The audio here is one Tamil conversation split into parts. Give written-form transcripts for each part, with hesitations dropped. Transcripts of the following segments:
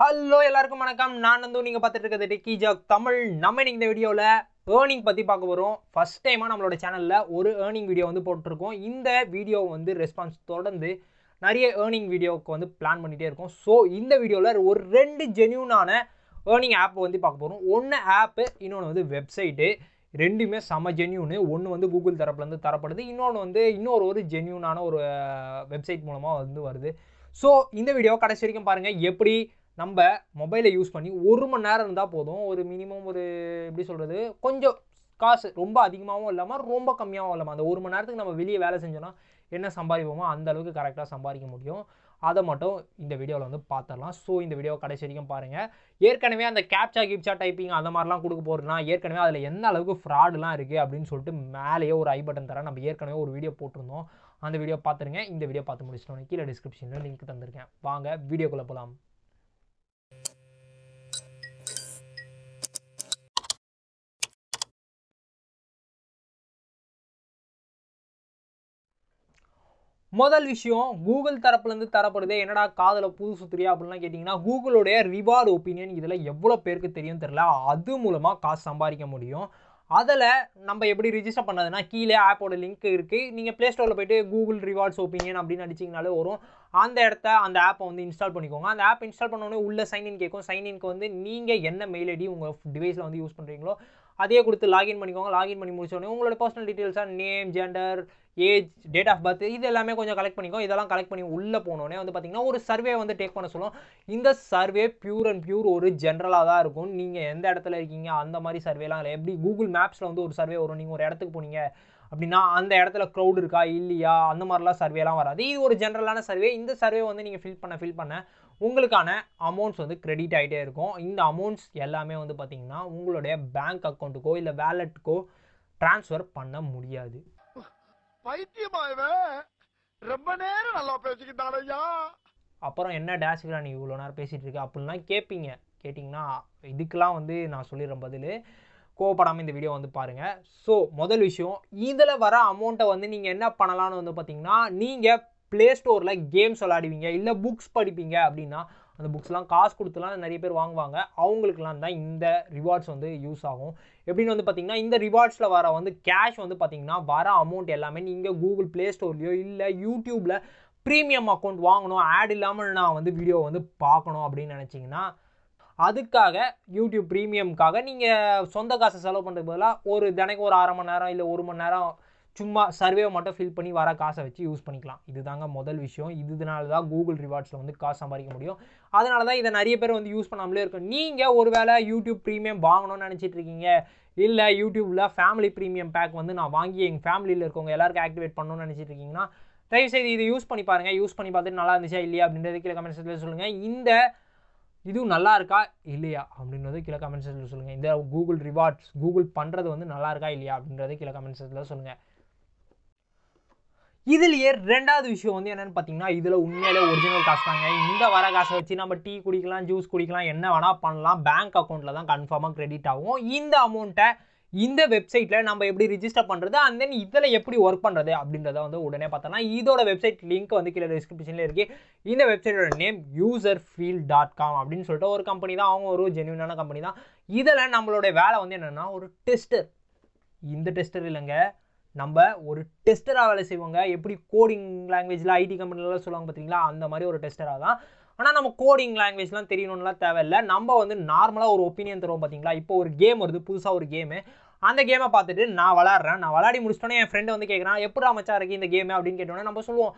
ஹலோ எல்லாருக்கும் வணக்கம். நான் வந்து நீங்கள் பார்த்துட்டு இருக்கிறது டெக்கி ஜாக் தமிழ். நம்ம இன்னைக்கு இந்த வீடியோவில் ஏர்னிங் பற்றி பார்க்க போகிறோம். ஃபர்ஸ்ட் டைமாக நம்மளோட சேனலில் ஒரு ஏர்னிங் வீடியோ வந்து போட்டிருக்கோம். இந்த வீடியோ வந்து ரெஸ்பான்ஸ் தொடர்ந்து நிறைய ஏர்னிங் வீடியோவுக்கு வந்து பிளான் பண்ணிகிட்டே இருக்கோம். ஸோ இந்த வீடியோவில் ஒரு 2 ஜென்யூனான ஏர்னிங் ஆப் வந்து பார்க்க போகிறோம். ஒன்று ஆப்பு, இன்னொன்று வந்து வெப்சைட்டு. ரெண்டுமே செம ஜென்யூனு. ஒன்று வந்து கூகுள் தரப்புலேருந்து தரப்படுது, இன்னொன்று வந்து ஒரு ஜென்யூனான ஒரு வெப்சைட் மூலமாக வந்து வருது. ஸோ இந்த வீடியோ கடைசி வரைக்கும் பாருங்கள். எப்படி நம்ம மொபைலை யூஸ் பண்ணி 1 மணி நேரம் இருந்தால் போதும், ஒரு மினிமம் ஒரு எப்படி சொல்கிறது, கொஞ்சம் காசு ரொம்ப அதிகமாகவும் இல்லாமல் ரொம்ப கம்மியாகவும் இல்லாமல் அந்த 1 மணி நேரத்துக்கு நம்ம வெளியே வேலை செஞ்சோன்னா என்ன சம்பாதிப்போமோ அந்த அளவுக்கு கரெக்டாக சம்பாதிக்க முடியும். அதை மட்டும் இந்த வீடியோவில் வந்து பார்த்துடலாம். ஸோ இந்த வீடியோ கடைசி வரைக்கும் பாருங்கள். ஏற்கனவே அந்த கேப்சா டைப்பிங் அந்த மாதிரிலாம் கொடுக்க போகிறதுனா ஏற்கனவே அதில் எந்த அளவுக்கு ஃப்ராடுலாம் இருக்குது அப்படின்னு சொல்லிட்டு மேலேயே ஒரு ஐ பட்டன் தரேன். நம்ம ஏற்கனவே ஒரு வீடியோ போட்டிருந்தோம், அந்த வீடியோ பார்த்துருங்க. இந்த வீடியோ பார்த்து முடிச்சிட்டோம், கீழே டிஸ்கிரிப்ஷனில் லிங்க் தந்திருக்கேன். வாங்க வீடியோக்குள்ளே போகலாம். முதல் விஷயம், கூகுள் தரப்புலேருந்து தரப்படுது. என்னடா காதில் புது சுத்திரியா அப்படின்லாம் கேட்டிங்கன்னா, கூகுளோடைய ரிவார்டு ஒப்பீனியன் இதில் எவ்வளோ பேருக்கு தெரியும் தெரில. அது மூலமாக காசு சம்பாதிக்க முடியும். அதில் நம்ம எப்படி ரிஜிஸ்டர் பண்ணதுன்னா, கீழே ஆப்போட லிங்க் இருக்குது. நீங்கள் ப்ளே ஸ்டோரில் போய்ட்டு கூகுள் ரிவார்ட்ஸ் ஒப்பீனியன் அப்படின்னு அடிச்சிங்கனாலே வரும். அந்த ஆப்பை வந்து இன்ஸ்டால் பண்ணிக்கோங்க. அந்த ஆப் இன்ஸ்டால் பண்ணோடனே உள்ளே சைன்இன் கேட்கும். சைன்இன்க்கு வந்து நீங்கள் என்ன மெயில் ஐடி உங்கள் டிவைஸில் வந்து யூஸ் பண்ணுறீங்களோ அதே கொடுத்து லாகின் பண்ணிக்கோங்க. லாகின் பண்ணி முடிச்சோடனே உங்களோட பர்சனல் டீட்டெயில்ஸாக name, gender, age, date of birth இது எல்லாமே கொஞ்சம் கலெக்ட் பண்ணிக்கோ. இதெல்லாம் கலெக்ட் பண்ணி உள்ளே போனோடனே வந்து பார்த்தீங்கன்னா ஒரு சர்வே வந்து டேக் பண்ண சொல்லும். இந்த சர்வே பியூர் அண்ட் பியூர் ஒரு ஜென்ரலாக தான் இருக்கும். நீங்கள் எந்த இடத்துல இருக்கீங்க அந்த மாதிரி சர்வேலாம் இல்லை. எப்படி கூகுள் மேப்ஸில் வந்து ஒரு சர்வே வரும், நீங்கள் ஒரு இடத்துக்கு போனீங்க அப்படின்னா அந்த இடத்துல க்ரௌட் இருக்கா இல்லையா அந்த மாதிரிலாம் சர்வேலாம் வராது. இது ஒரு ஜென்ரலான சர்வே. இந்த சர்வே வந்து நீங்கள் ஃபில் பண்ண உங்களுக்கான அமௌண்ட்ஸ் வந்து கிரெடிட் ஆகிட்டே இருக்கும். இந்த அமௌண்ட்ஸ் எல்லாமே வந்து பார்த்தீங்கன்னா உங்களுடைய பேங்க் அக்கௌண்ட்டுக்கோ இல்லை வேலெட்டுக்கோ ட்ரான்ஸ்ஃபர் பண்ண முடியாது. ரொம்ப நேரம் நல்லா பேசிக்கிட்டாரையா. அப்புறம் என்ன டேஷ்க்கு நீ இவ்வளோ நேரம் பேசிகிட்டு இருக்க அப்படின்லாம் கேட்டிங்கன்னா இதுக்கெல்லாம் வந்து நான் சொல்லிடுறேன் பதில். கோவப்படாமல் இந்த வீடியோ வந்து பாருங்கள். ஸோ முதல் விஷயம், இதில் வர அமௌண்ட்டை வந்து நீங்கள் என்ன பண்ணலான்னு வந்து பார்த்தீங்கன்னா, நீங்கள் ப்ளே ஸ்டோரில் கேம்ஸ் விளாடுவீங்க இல்லை புக்ஸ் படிப்பீங்க அப்படின்னா அந்த புக்ஸ்லாம் காசு கொடுத்துலாம் நிறைய பேர் வாங்குவாங்க. அவங்களுக்குலாம் தான் இந்த ரிவார்ட்ஸ் வந்து யூஸ் ஆகும். எப்படின்னு வந்து பார்த்தீங்கன்னா, இந்த ரிவார்ட்ஸில் வர வந்து கேஷ் வந்து பார்த்தீங்கன்னா வர அமௌண்ட் எல்லாமே நீங்கள் கூகுள் ப்ளே ஸ்டோர்லையோ இல்லை யூடியூப்பில் ப்ரீமியம் அக்கௌண்ட் வாங்கணும், ஆட் இல்லாமல் நான் வந்து வீடியோ வந்து பார்க்கணும் அப்படின்னு நினச்சிங்கன்னா, அதுக்காக யூடியூப் ப்ரீமியம்காக நீங்கள் சொந்த காசை செலவு பண்ணுறது பதிலாக ஒரு தினைக்கு ஒரு 1/2 மணி நேரம் இல்லை 1 மணி நேரம் சும்மா சர்வே மட்டும் ஃபில் பண்ணி வர காசை வச்சு யூஸ் பண்ணிக்கலாம். இதுதாங்க முதல் விஷயம். இதனால தான் கூகுள் ரிவார்ட்ஸில் வந்து காசு சம்பாதிக்க முடியும். அதனால தான் இதை நிறைய பேர் வந்து யூஸ் பண்ணாமலே இருக்கும். நீங்கள் ஒரு வேளை யூடியூப் ப்ரீமியம் வாங்கணும்னு நினச்சிட்டு இருக்கீங்க, இல்லை யூடியூப்பில் ஃபேமிலி ப்ரீமியம் பேக் வந்து நான் வாங்கி எங்கள் ஃபேமிலியில் இருக்கவங்க எல்லாருக்கும் ஆக்டிவேட் பண்ணணும்னு நினச்சிட்டு இருக்கீங்கன்னா தயவுசெய்து இதை யூஸ் பண்ணி பாருங்கள். யூஸ் பண்ணி பார்த்துட்டு நல்லா இருந்துச்சா இல்லையா அப்படின்றது கீழே கமெண்ட் செக்ஷனில் சொல்லுங்கள். இதுவும் நல்லா இருக்கா இல்லையா அப்படின்றது கீழே கமெண்ட் செக்ஷனில் சொல்லுங்கள். இந்த கூகுள் ரிவார்ட்ஸ் கூகுள் பண்ணுறது வந்து நல்லா இருக்கா இல்லையா அப்படின்றது கீழே கமெண்ட் செக்ஷனில் சொல்லுங்கள். இதுலேயே ரெண்டாவது விஷயம் வந்து என்னென்னு பார்த்தீங்கன்னா, இதில் உண்மையிலே ஒரிஜினல் காசு தாங்க. இந்த வர காசை வச்சு நம்ம டீ குடிக்கலாம், ஜூஸ் குடிக்கலாம், என்ன வேணால் பண்ணலாம். பேங்க் அக்கௌண்ட்டில் தான் கன்ஃபார்மாக கிரெடிட் ஆகும். இந்த அமௌண்ட்டை இந்த வெப்சைட்டில் நம்ம எப்படி ரிஜிஸ்டர் பண்ணுறது அண்ட் தென் இதில் எப்படி ஒர்க் பண்ணுறது அப்படின்றத வந்து உடனே பார்த்தோம்னா, இதோட வெப்சைட் லிங்க் வந்து கீழே டிஸ்கிரிப்ஷனில் இருக்குது. இந்த வெப்சைட்டோட நேம் userfeel.com அப்படின்னு சொல்லிட்டு ஒரு கம்பெனி தான். அவங்க ஒரு ஜென்யூனான கம்பெனி தான். இதில் நம்மளோட வேலை வந்து என்னென்னா ஒரு டெஸ்டர். இந்த டெஸ்டர் இல்லைங்க, நம்ம ஒரு டெஸ்டராக வேலை செய்வோங்க. எப்படி கோடிங் லாங்குவேஜில் ஐடி கம்பெனிலாம் சொல்லுவாங்க பார்த்தீங்களா, அந்த மாதிரி ஒரு டெஸ்டராக தான். ஆனால் நம்ம கோடிங் லாங்குவேஜ்லாம் தெரியணும்லாம் தேவையில்லை. நம்ம வந்து நார்மலாக ஒரு ஒப்பீனியன் தருவோம் பார்த்தீங்களா. இப்போ ஒரு கேம் வருது, புதுசாக ஒரு கேமு. அந்த கேமை பார்த்துட்டு நான் விளாடி முடிச்சிட்டோன்னே என் ஃப்ரெண்டு வந்து கேட்குறான், எப்படா மச்சா இருக்குது இந்த கேமு அப்படின்னு கேட்டோன்னே நம்ம சொல்லுவோம்,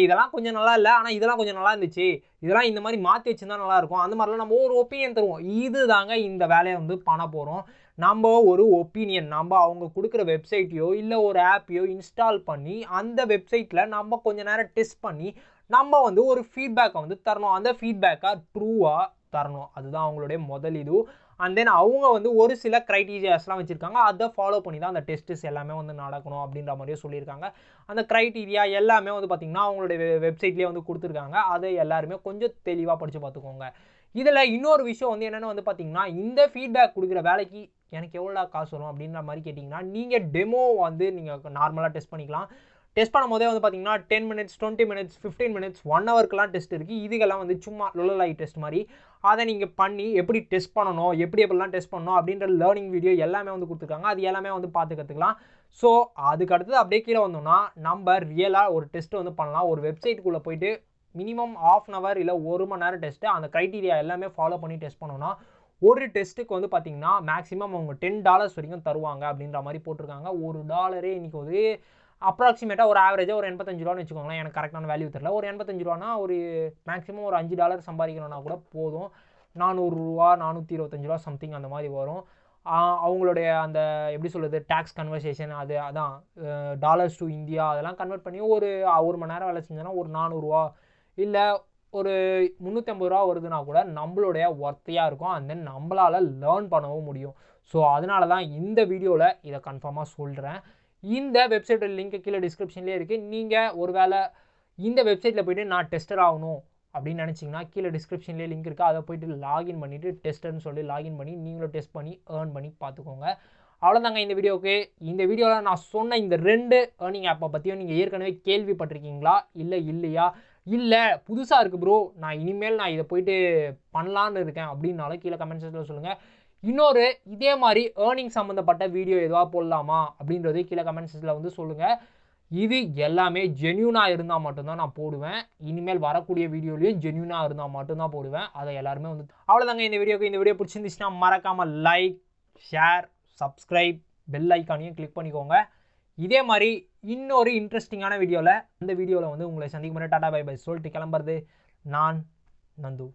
இதெல்லாம் கொஞ்சம் நல்லா இல்லை, ஆனால் இதெல்லாம் கொஞ்சம் நல்லா இருந்துச்சு, இதெல்லாம் இந்த மாதிரி மாற்றி வச்சுருந்தா நல்லாயிருக்கும். அந்த மாதிரிலாம் நம்ம ஒரு ஒப்பீனியன் தருவோம். இது தாங்க இந்த வேலையை வந்து பண்ண போகிறோம். நம்ம ஒரு ஒப்பீனியன் நம்ம அவங்க கொடுக்குற வெப்சைட்டையோ இல்லை ஒரு ஆப்பையோ இன்ஸ்டால் பண்ணி அந்த வெப்சைட்டில் நம்ம கொஞ்சம் நேரம் டெஸ்ட் பண்ணி நம்ம வந்து ஒரு ஃபீட்பேக்கை வந்து தரணும். அந்த ஃபீட்பேக்கை ட்ரூவாக தரணும். அதுதான் அவங்களுடைய முதல் இது. அண்ட் தென் அவங்க வந்து ஒரு சில க்ரைட்டீரியாஸ்லாம் வச்சுருக்காங்க. அதை ஃபாலோ பண்ணி தான் அந்த டெஸ்ட்ஸ் எல்லாமே வந்து நடக்கணும் அப்படின்ற மாதிரியே சொல்லியிருக்காங்க. அந்த க்ரைட்டீரியா எல்லாமே வந்து பார்த்திங்கன்னா அவங்களுடைய வெப்சைட்லேயே வந்து கொடுத்துருக்காங்க. அதை எல்லாருமே கொஞ்சம் தெளிவாக படித்து பார்த்துக்கோங்க. இதில் இன்னொரு விஷயம் வந்து என்னென்னு வந்து பார்த்திங்கன்னா, இந்த ஃபீட்பேக் கொடுக்குற வேலைக்கு எனக்கு எவ்வளோ காசு வரும் அப்படின்ற மாதிரி கேட்டிங்கன்னா, நீங்கள் டெமோ வந்து நீங்கள் நார்மலாக டெஸ்ட் பண்ணிக்கலாம். டெஸ்ட் பண்ணும்போதே வந்து பார்த்தீங்கன்னா 10 மினிட்ஸ் 20 மினிட்ஸ் 15 மினிட்ஸ் 1 ஹவர்க்குலாம் டெஸ்ட் இருக்குது. இதுக்கெல்லாம் வந்து சும்மா லொலலாய் டெஸ்ட் மாதிரி அதை நீங்கள் பண்ணி எப்படி டெஸ்ட் பண்ணணும், எப்படிலாம் டெஸ்ட் பண்ணணும் அப்படின்ற லேர்னிங் வீடியோ எல்லாமே வந்து கொடுத்துருக்காங்க. அது எல்லாமே வந்து பார்த்து கற்றுக்கலாம். ஸோ அதுக்கு அடுத்தது அப்படியே கீழே வந்தோம்னா நம்ம ரியலாக ஒரு டெஸ்ட் வந்து பண்ணலாம். ஒரு வெப்சைட்டுக்குள்ளே போயிட்டு மினிமம் ½ அன் ஹவர் இல்லை 1 மணி நேரம் டெஸ்ட்டு அந்த க்ரைட்டீரியா எல்லாமே ஃபாலோ பண்ணி டெஸ்ட் பண்ணோன்னா ஒரு டெஸ்ட்டுக்கு வந்து பார்த்தீங்கன்னா மேக்ஸிமம் அவங்க $10 வரைக்கும் தருவாங்க அப்படின்ற மாதிரி போட்டிருக்காங்க. $1 இன்றைக்கி வந்து அப்ராக்சிமேட்டாக ஒரு ஆவரேஜாக ஒரு 85 ரூபான்னு வச்சுக்கோங்களேன். எனக்கு கரெக்டான வேல்யூ தெரியல. ஒரு 85 ரூபானா ஒரு மேக்ஸிமம் ஒரு $5 சம்பாதிக்கணும்னா கூட போதும். 400 ரூபா 425 ரூபா சம்திங் அந்த மாதிரி வரும். அவங்களுடைய அந்த எப்படி சொல்கிறது டேக்ஸ் கன்வர்சேஷன் அதான் டாலர்ஸ் டு இந்தியா அதெல்லாம் கன்வெர்ட் பண்ணி ஒரு மணி நேரம் வேலை செஞ்சோன்னா ஒரு 400 ரூபா இல்லை ஒரு 350 ரூபா வருதுன்னா கூட நம்மளுடைய ஒர்த்தையாக இருக்கும். அண்ட் தென் நம்மளால் லேர்ன் பண்ணவும் முடியும். ஸோ அதனால தான் இந்த வீடியோவில் இதை கன்ஃபார்மாக சொல்கிறேன். இந்த வெப்சைட்டோட லிங்க் கீழே டிஸ்கிரிப்ஷன்லேயே இருக்குது. நீங்கள் ஒரு வேளை இந்த வெப்சைட்டில் போய்ட்டு நான் டெஸ்டர் ஆகணும் அப்படின்னு நினச்சிங்கன்னா கீழே டிஸ்கிரிப்ஷன்லேயே லிங்க் இருக்குது. அதை போய்ட்டு லாகின் பண்ணிவிட்டு டெஸ்டர்னு சொல்லி லாகின் பண்ணி நீங்களும் டெஸ்ட் பண்ணி ஏர்ன் பண்ணி பார்த்துக்கோங்க. அவ்வளோதாங்க இந்த வீடியோவுக்கு. இந்த வீடியோவில் நான் சொன்ன இந்த 2 ஏர்னிங் ஆப்பை பற்றியும் நீங்கள் ஏற்கனவே கேள்விப்பட்டிருக்கீங்களா இல்லையா இல்லை புதுசாக இருக்குது ப்ரோ நான் இனிமேல் நான் இதை போய்ட்டு பண்ணலான்னு இருக்கேன் அப்படின்னாலும் கீழே கமெண்ட் செக்ஷனில் சொல்லுங்கள். இன்னொரு இதே மாதிரி ஏர்னிங் சம்மந்தப்பட்ட வீடியோ எதுவாக போடலாமா அப்படின்றதே கீழே கமெண்ட் செக்ஷனில் வந்து சொல்லுங்கள். இது எல்லாமே ஜென்யூனாக இருந்தால் மட்டும்தான் நான் போடுவேன். இனிமேல் வரக்கூடிய வீடியோலையும் ஜென்யூனாக இருந்தால் மட்டும்தான் போடுவேன். அதை எல்லாருமே வந்து அவ்வளோதாங்க இந்த வீடியோக்கு. இந்த வீடியோ பிடிச்சிருந்துச்சுன்னா மறக்காமல் லைக் ஷேர் சப்ஸ்கிரைப் பெல் ஐக்கானையும் கிளிக் பண்ணிக்கோங்க. இதே மாதிரி இன்னொரு இன்ட்ரெஸ்டிங்கான வீடியோவில் அந்த வீடியோவில் வந்து உங்களை சந்திக்கும் முறை டாடா பை பை சொல்லிட்டு கிளம்புறது நான் நந்து.